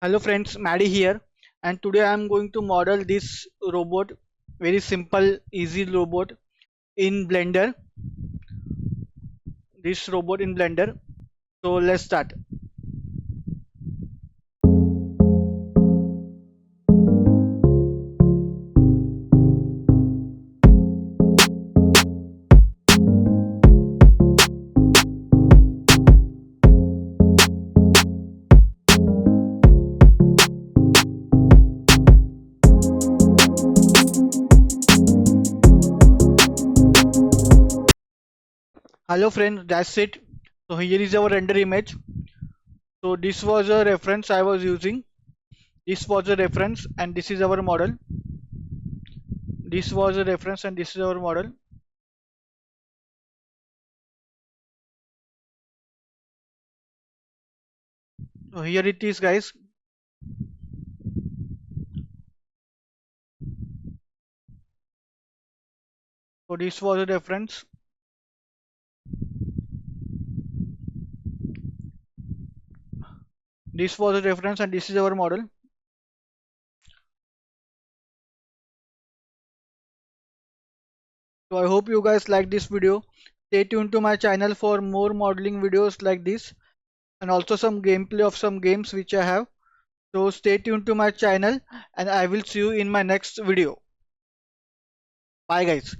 Hello friends, Maddie here, and today I am going to model this robot, very simple, easy robot in Blender. This robot in Blender. So let's start. Hello friends, that's it. So here is our render image. So this was a reference I was using. This was a reference, and this is our model. This was a reference, and this is our model. So here it is, guys. So this was a reference. This was a reference, and this is our model. So I hope you guys like this video. Stay tuned to my channel for more modeling videos like this, and also some gameplay of some games which I have. So stay tuned to my channel, and I will see you in my next video. Bye guys.